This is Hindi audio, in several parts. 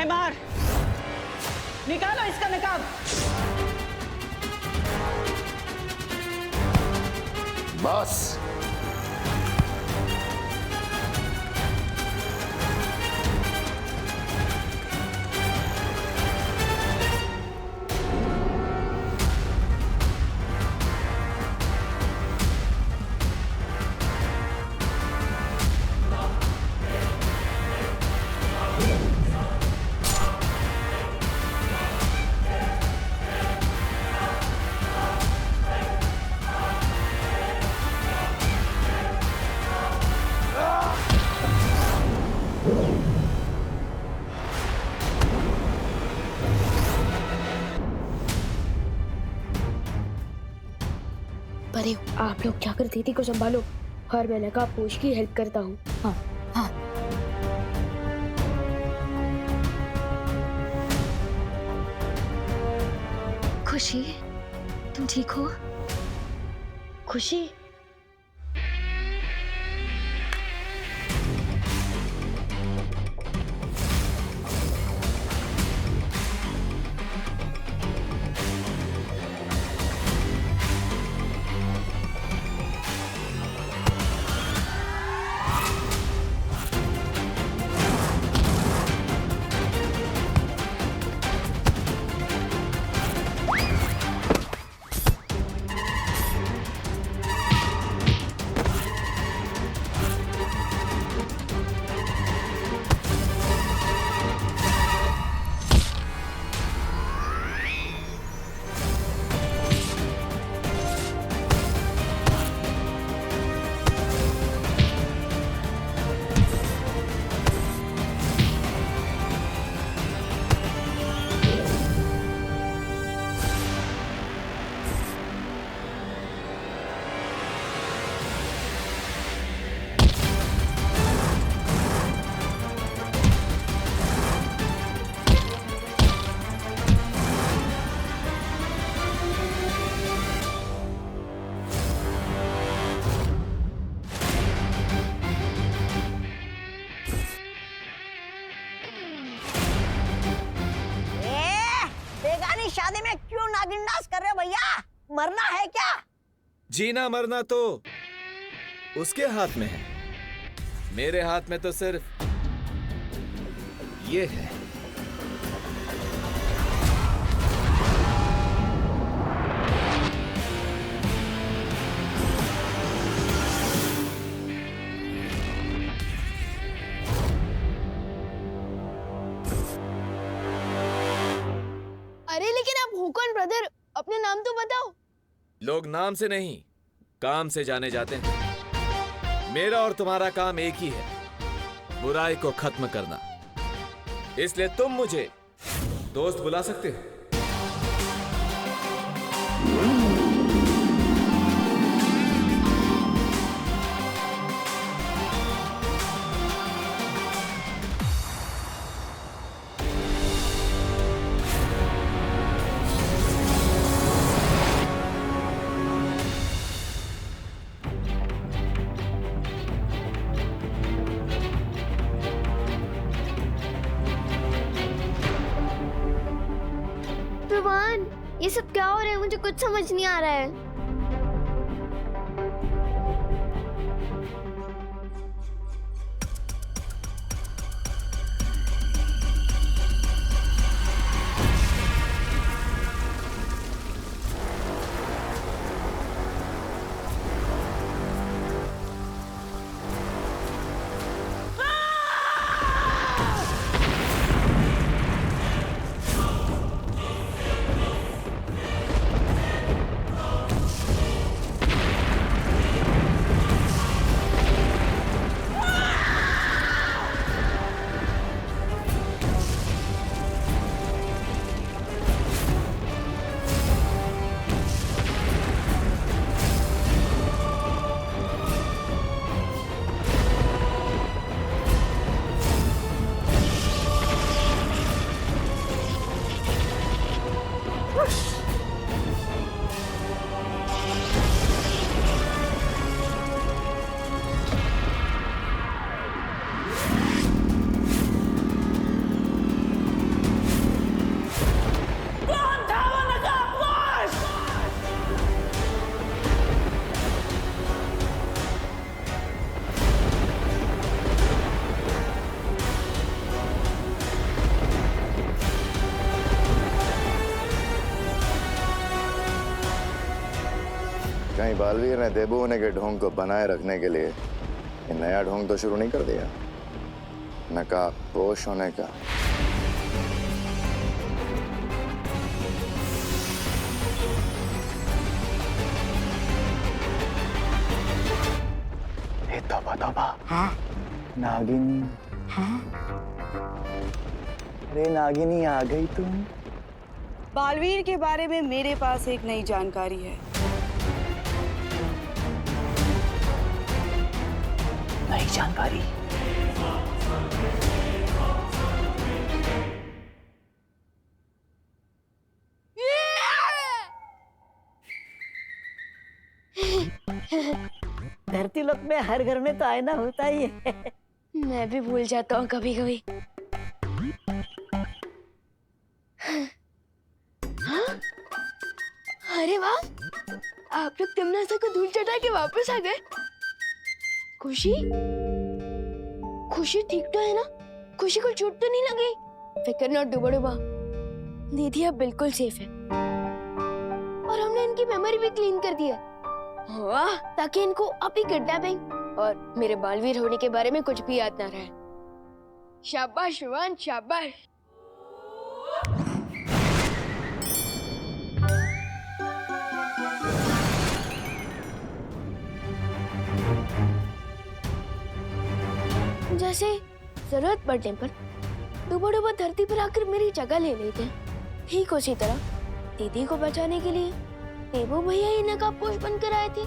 बाहर, निकालो इसका नकाब। बस परे, आप लोग जाकर दीदी को संभालो और मैं नकाब पोश की हेल्प करता हूँ। हाँ हाँ। खुशी, तुम ठीक हो? खुशी, शादी में क्यों नागिन डांस कर रहे हो भैया? मरना है क्या? जीना मरना तो उसके हाथ में है, मेरे हाथ में तो सिर्फ ये है। अरे लेकिन आप हो कौन ब्रदर? अपने नाम तो बताओ। लोग नाम से नहीं, काम से जाने जाते हैं। मेरा और तुम्हारा काम एक ही है, बुराई को खत्म करना। इसलिए तुम मुझे दोस्त बुला सकते हो। भगवान, ये सब क्या हो रहा है? मुझे कुछ समझ नहीं आ रहा है। कहीं बालवीर ने देबू होने के ढोंग को बनाए रखने के लिए ये नया ढोंग तो शुरू नहीं कर दिया, नकाबपोश होने का? तौबा। हाँ नागिनी। हाँ अरे नागिनी आ गई तुम। बालवीर के बारे में मेरे पास एक नई जानकारी है। नई जानकारी? धरती लोक में हर घर में तो आईना होता ही है। मैं भी भूल जाता हूँ कभी कभी। हाँ? अरे वाह, आप लोग तिमनासा को धूल चटा के वापस आ गए। खुशी, खुशी ठीक तो है ना? खुशी को चोट तो नहीं लगी? फिक्र न डुबा, दीदी अब बिल्कुल सेफ है। और हमने इनकी मेमोरी भी क्लीन कर दी है। वाह, ताकि इनको अभी किडनैपिंग और मेरे बालवीर होने के बारे में कुछ भी याद ना रहे। शाबाश रोहन, शाबाश। जैसे जरूरत पड़ने पर डूबा धरती पर आकर मेरी जगह ले लेते हैं, ठीक उसी तरह दीदी को बचाने के लिए देबू भैया ही नकाबपोश बनकर आए थे।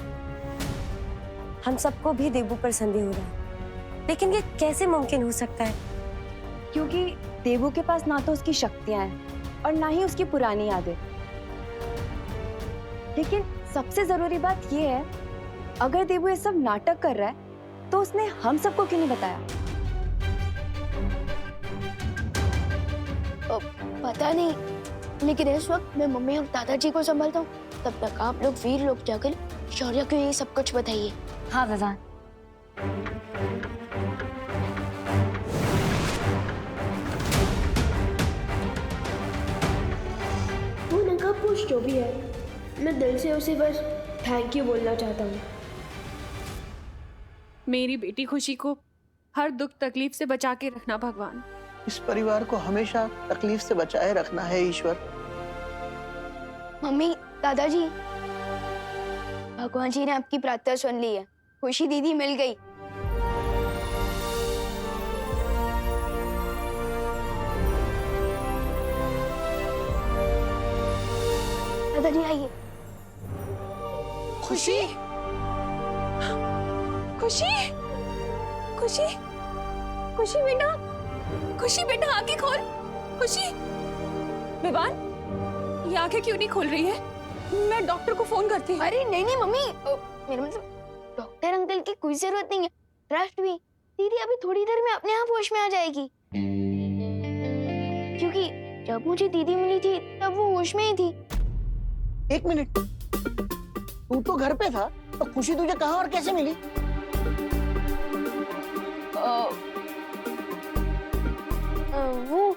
हम सबको भी देबू पर संदेह हो रहा है, लेकिन ये कैसे मुमकिन हो सकता है? क्योंकि देबू के पास ना तो उसकी शक्तियां हैं और ना ही उसकी पुरानी यादें। लेकिन सबसे जरूरी बात ये है, अगर देबू ये सब नाटक कर रहा है तो उसने हम सबको क्यों नहीं बताया? पता नहीं, लेकिन इस वक्त मैं मम्मी और दादाजी को संभालता हूँ। तब तक आप लोग वीर लोग जाकर शौर्य को ये सब कुछ बताइए। हाँ विवान। वो नकाबपोश जो भी है, मैं दिल से उसे बस थैंक यू बोलना चाहता हूँ। मेरी बेटी खुशी को हर दुख तकलीफ से बचा के रखना भगवान। इस परिवार को हमेशा तकलीफ से बचाए रखना है ईश्वर। मम्मी, दादाजी, भगवान जी ने आपकी प्रार्थना सुन ली है। खुशी दीदी मिल गई। दादाजी आइए। खुशी, खुशी, खुशी, खुशी बेटा, खुशी बेटा आंखें खोल। खुशी, विवान, ये आंखें क्यों नहीं खोल रही है? मैं डॉक्टर को फोन करती हूँ। अरे नहीं नहीं मम्मी, मेरा मतलब डॉक्टर अंकल की कोई जरूरत नहीं है। ट्रस्ट भी, दीदी अभी थोड़ी देर में अपने आप होश में आ जाएगी। क्योंकि जब मुझे दीदी मिली थी तब वो होश में ही थी। एक मिनट, तू तो घर पे था, तो खुशी तुझे कहाँ और कैसे मिली? वो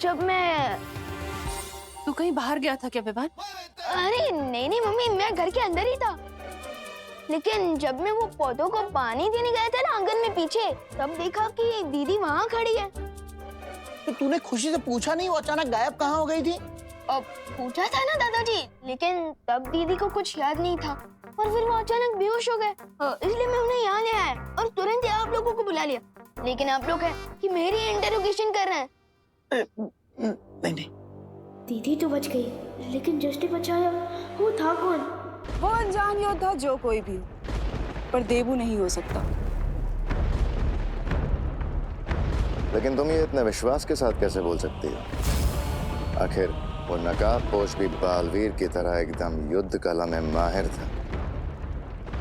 जब मैं तू कहीं बाहर गया था क्या विवान? अरे नहीं नहीं मम्मी, मैं घर के अंदर ही था। लेकिन जब मैं वो पौधों को पानी देने गया था ना आंगन में पीछे, तब देखा कि दीदी वहाँ खड़ी है। तो तूने खुशी से पूछा नहीं वो अचानक गायब कहाँ हो गई थी? अब पूछा था ना दादाजी, लेकिन तब दीदी को कुछ याद नहीं था और फिर वो अचानक बेहोश हो गए। इसलिए मैं उन्हें यहाँ ले आया और तुरंत ही आप लोगों को बुला लिया। लेकिन आप लोग हैं कि मेरी इंटरोगेशन कर रहे हैं। नहीं नहीं, दीदी तो बच गई, लेकिन जिसने बचाया वो था कौन? वो अनजान योद्धा जो कोई भी हो, पर देबू नहीं हो सकता। लेकिन तुम ये इतने विश्वास के साथ कैसे बोल सकती हो? आखिर वो नकाबपोश भी बालवीर की तरह एकदम युद्ध कला में माहिर था।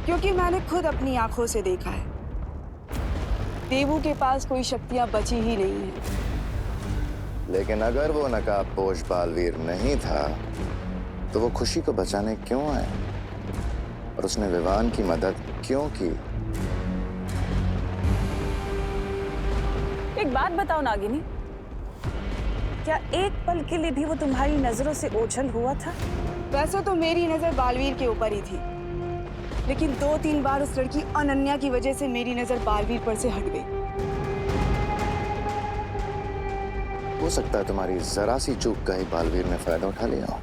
क्योंकि मैंने खुद अपनी आंखों से देखा है, देबू के पास कोई शक्तियां बची ही नहीं है। लेकिन अगर वो नकाबपोश बालवीर नहीं था तो वो खुशी को बचाने क्यों आया और उसने विवान की मदद क्यों की? एक बात बताओ नागिनी, क्या एक पल के लिए भी वो तुम्हारी नजरों से ओझल हुआ था? वैसे तो मेरी नजर बालवीर के ऊपर ही थी, लेकिन 2-3 बार उस लड़की अनन्या की वजह से मेरी नजर बालवीर पर से हट गई। हो सकता है तुम्हारी जरा सी चूक का ही बालवीर ने फायदा उठा लिया हो।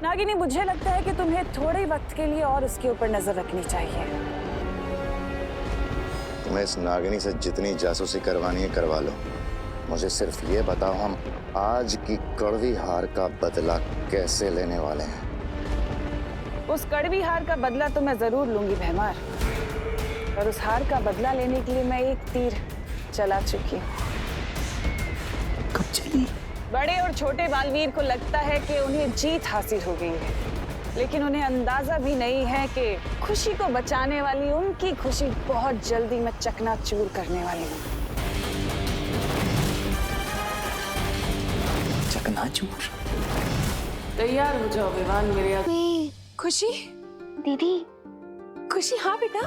नागिनी, मुझे लगता है कि तुम्हें थोड़े वक्त के लिए और उसके ऊपर नजर रखनी चाहिए। तुम्हें इस नागिनी से जितनी जासूसी करवानी है करवा लो। मुझे सिर्फ ये बताओ, हम आज की कड़वी हार का बदला कैसे लेने वाले हैं? उस कड़वी हार का बदला तो मैं जरूर लूंगी भैमार, पर उस हार का बदला लेने के लिए मैं एक तीर चला चुकी हूँ। कब चली? बड़े और छोटे बालवीर को लगता है कि उन्हें जीत हासिल हो गई है, लेकिन उन्हें अंदाजा भी नहीं है कि खुशी को बचाने वाली उनकी खुशी बहुत जल्दी मैं चकनाचूर करने वाली हूँ। चकनाचूर? तैयार हो जाओ विवान मेरे यहाँ। खुशी, दीदी, खुशी, हाँ बेटा,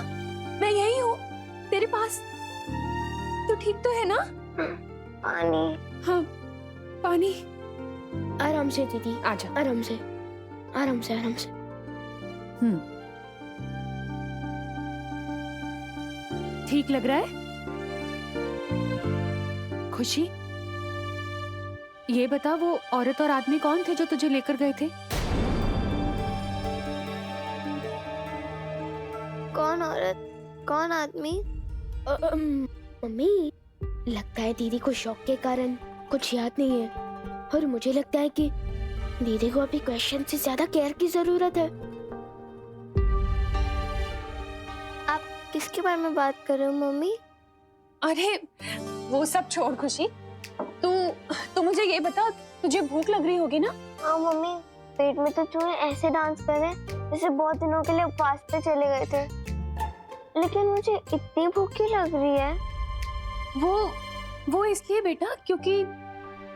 मैं यही हूँ तेरे पास। तू ठीक तो है ना? पानी। हाँ, पानी। आराम से दीदी, आजा। आराम से, आराम से, आराम से। ठीक लग रहा है? खुशी, ये बता, वो औरत और आदमी कौन थे जो तुझे लेकर गए थे? कौन औरत, कौन आदमी? मम्मी, लगता है दीदी को शौक के कारण कुछ याद नहीं है, और मुझे लगता है कि दीदी को अभी क्वेश्चन से ज्यादा केयर की जरूरत है। आप किसके बारे में बात कर रहे हो मम्मी? अरे वो सब छोड़ खुशी, तू मुझे ये बता, तुझे भूख लग रही होगी ना? हाँ मम्मी, पेट में तो चूहे ऐसे डांस कर रहे जैसे बहुत दिनों के लिए उपवास पे चले गए थे, लेकिन मुझे इतनी भूख क्यों लग रही है? वो इसलिए बेटा क्योंकि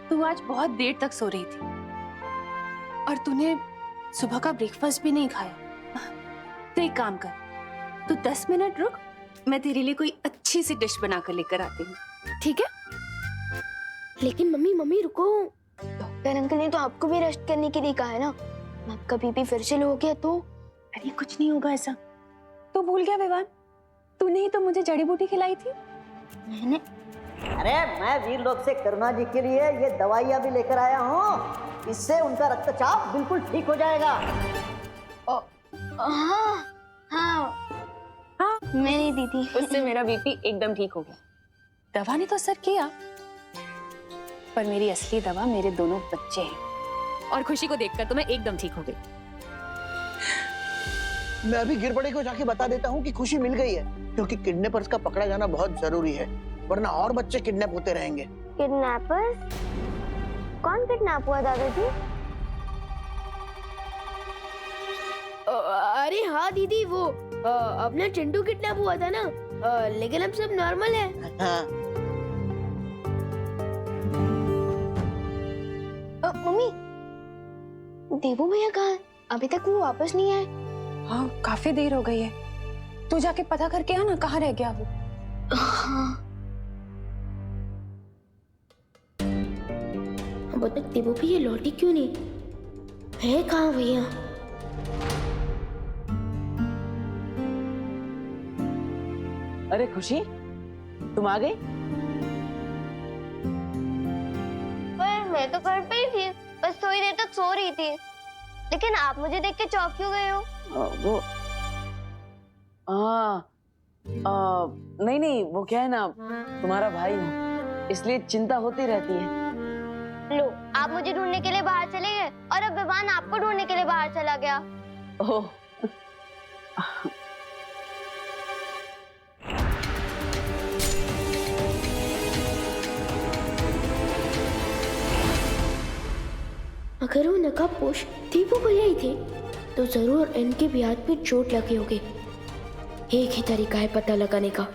तू आज बहुत देर तक सो रही थी और तूने सुबह का ब्रेकफास्ट भी नहीं खाया। तो एक काम कर, तू 10 मिनट रुक, मैं तेरे लिए कोई अच्छी सी डिश बना कर लेकर आती हूँ, ठीक है? लेकिन मम्मी रुको, डॉक्टर अंकल ने तो आपको भी रेस्ट करने के लिए कहा है ना। आपका बीपी फिर से लो हो गया तो? अरे कुछ नहीं होगा ऐसा। तू भूल गया विवान, तूने ही तो मुझे जड़ी बूटी खिलाई थी। मैंने? अरे मैं वीर लोक से करुणा जी के लिए ये दवाइयाँ भी लेकर आया हूँ, इससे उनका रक्तचाप बिल्कुल ठीक हो जाएगा। हाँ, मेरी दीदी, उससे मेरा बीपी एकदम ठीक हो गया। दवा ने तो असर किया, पर मेरी असली दवा मेरे दोनों बच्चे हैं, और खुशी को देखकर तो मैं एकदम ठीक हो गई। मैं अभी गिरबड़े को जाके बता देता हूँ कि खुशी मिल गई है, क्योंकि किडनैपर्स का पकड़ा जाना बहुत जरूरी है, वरना और बच्चे किडनैप होते रहेंगे। किडनैपर्स? कौन किडनैप हुआ दादाजी? अरे हाँ दीदी, वो अपना चिंटू किडनैप हुआ था ना, लेकिन अब सब नॉर्मल है। हाँ। मम्मी, देवू भैया कहाँ है? अभी तक वो वापस नहीं आए। हाँ, काफी देर हो गई है, तू जाके पता करके आ ना, कहाँ रह गया वो। हाँ। अब तक देवू भैया लौटी क्यों नहीं है? कहाँ भैया? अरे खुशी, तुम आ गई? पर मैं तो घर पे ही थी, बस थोड़ी देर तक सो रही थी, लेकिन आप मुझे देख के चौंक क्यों गए हो? वो नहीं, वो क्या है ना, तुम्हारा भाई हूँ, इसलिए चिंता होती रहती है। लो, आप मुझे ढूंढने के लिए बाहर चले गए, और अब विवान आपको ढूंढने के लिए बाहर चला गया। ओह, अगर वो नकाबपोश दीपू भैया ही थे, तो जरूर इनके भी हाथ पे चोट लगी होगी। एक ही तरीका है पता लगाने का।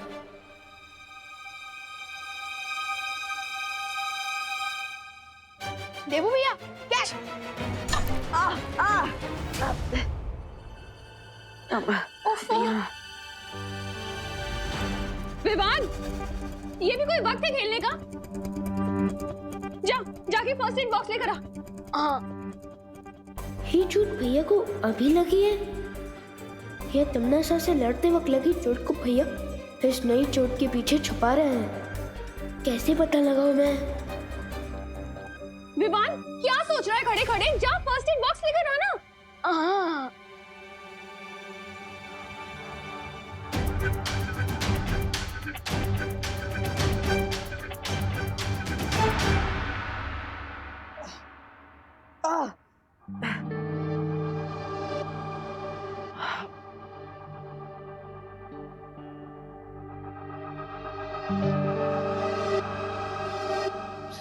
देवू भैया, कैच! विवान, ये भी कोई वक्त है खेलने का? जाके फर्स्ट एड बॉक्स लेकर आ। यही चोट भैया को अभी लगी है या तमन्ना से लड़ते वक्त लगी चोट को भैया इस नई चोट के पीछे छुपा रहे हैं? कैसे पता लगाऊं मैं? विवान क्या सोच रहा है खड़े खड़े? जा फर्स्ट एड बॉक्स लेकर आना। हाँ।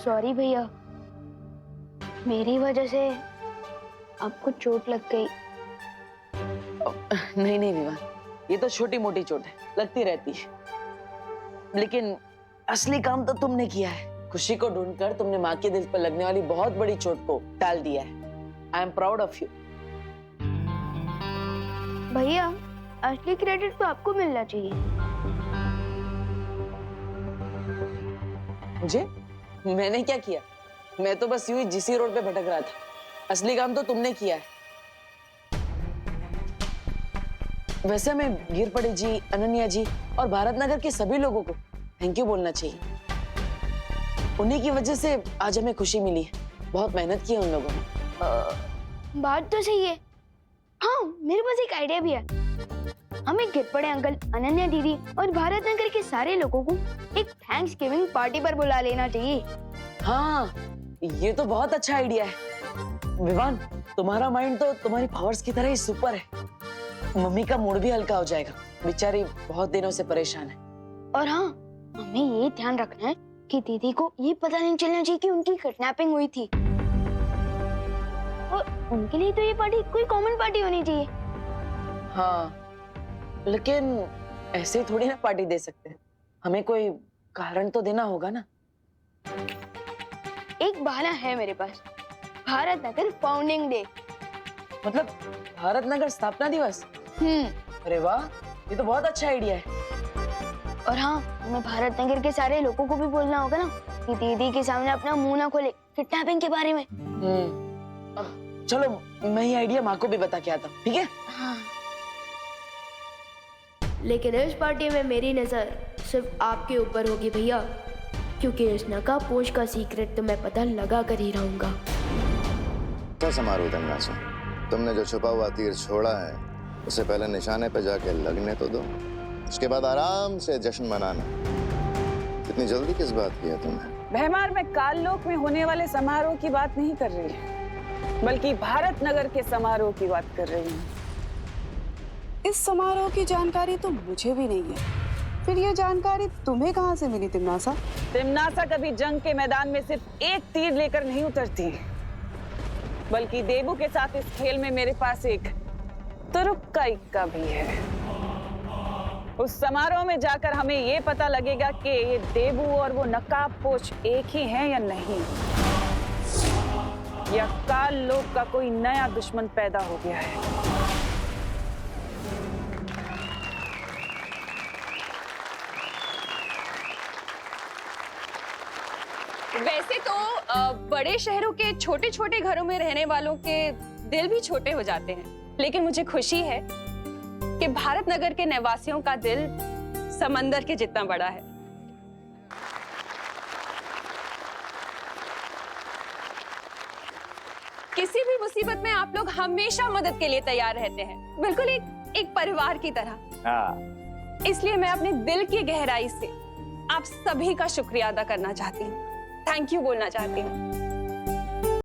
सॉरी भैया, मेरी वजह से आपको चोट लग गई। नहीं नहीं विवान, ये तो छोटी मोटी चोट है, लगती रहती है। लेकिन असली काम तो तुमने किया है। खुशी को ढूंढकर तुमने माँ के दिल पर लगने वाली बहुत बड़ी चोट को टाल दिया है। I am proud of you. भैया असली क्रेडिट तो आपको मिलना चाहिए। मुझे? मैंने क्या किया? मैं तो बस यूं ही जीसी रोड पे भटक रहा था। असली काम तो तुमने किया है। वैसे मैं गिरपड़े जी, अनन्या जी और भारत नगर के सभी लोगों को थैंक यू बोलना चाहिए। उन्हीं की वजह से आज हमें खुशी मिली है। बहुत मेहनत की है उन लोगों ने। बात तो सही है। हाँ, मेरे पास एक आइडिया भी है। हमें गिरपड़े अंकल, अनन्या दीदी और भारत नगर के सारे लोगों को एक थैंक्स गिविंग पार्टी पर बुला लेना चाहिए। हाँ, ये तो बहुत अच्छा आइडिया है। विवान, तुम्हारा माइंड तो तुम्हारी पावर्स की तरह ही सुपर है। मम्मी का मूड भी हल्का हो जाएगा। बेचारी बहुत दिनों से परेशान है। और हाँ, हमें ये ध्यान रखना है कि दीदी को ये पता नहीं चलना चाहिए कि उनकी किडनैपिंग हुई थी। और उनके लिए तो ये पार्टी कोई कॉमन पार्टी होनी चाहिए। हाँ, लेकिन ऐसे थोड़ी ना पार्टी दे सकते हैं। हमें कोई कारण तो देना होगा ना। एक बहाना है मेरे पास। Bharat Nagar founding day. मतलब भारत नगर स्थापना दिवस? अरे वाह, ये तो बहुत अच्छा आइडिया है। और हाँ, हमें भारत नगर के सारे लोगों को भी बोलना होगा ना कि दीदी के सामने अपना मुंह ना खोले किडनैपिंग के बारे में। अब चलो, मैं ये आइडिया माँ को भी बता के आता हूँ, ठीक है? हाँ। लेकिन इस पार्टी में मेरी नजर सिर्फ आपके ऊपर होगी भैया, क्योंकि इस नकाबपोश का सीक्रेट तो मैं पता लगा कर ही रहूंगा। क्या समारोह तमन्ना से? तुमने जो छुपा हुआ तीर छोड़ा है उससे पहले निशाने पे जाके लगने तो दो, उसके बाद आराम से जश्न मनाना। इतनी जल्दी किस बात की है तुम्हें? भैमार, मैं काललोक में होने वाले समारोह की बात नहीं कर रही, बल्कि भारत नगर के समारोह की बात कर रही हूँ। इस समारोह की जानकारी तो मुझे भी नहीं है। फिर ये जानकारी तुम्हें कहाँ से मिली तिम्नासा? तिम्नासा कभी जंग के मैदान में सिर्फ एक तीर लेकर नहीं उतरती, बल्कि देबू के साथ इस खेल में मेरे पास एक तुरुप का इक्का भी है। उस समारोह में जाकर हमें ये पता लगेगा कि ये देबू और वो नकाबपोश एक ही हैं या नहीं, या काल लोक का कोई नया दुश्मन पैदा हो गया है। वैसे तो बड़े शहरों के छोटे छोटे घरों में रहने वालों के दिल भी छोटे हो जाते हैं, लेकिन मुझे खुशी है कि भारत नगर के निवासियों का दिल समंदर के जितना बड़ा है। किसी भी मुसीबत में आप लोग हमेशा मदद के लिए तैयार रहते हैं, बिल्कुल एक परिवार की तरह। हाँ। इसलिए मैं अपने दिल की गहराई से आप सभी का शुक्रिया अदा करना चाहती हूँ, थैंक यू बोलना चाहती हूँ।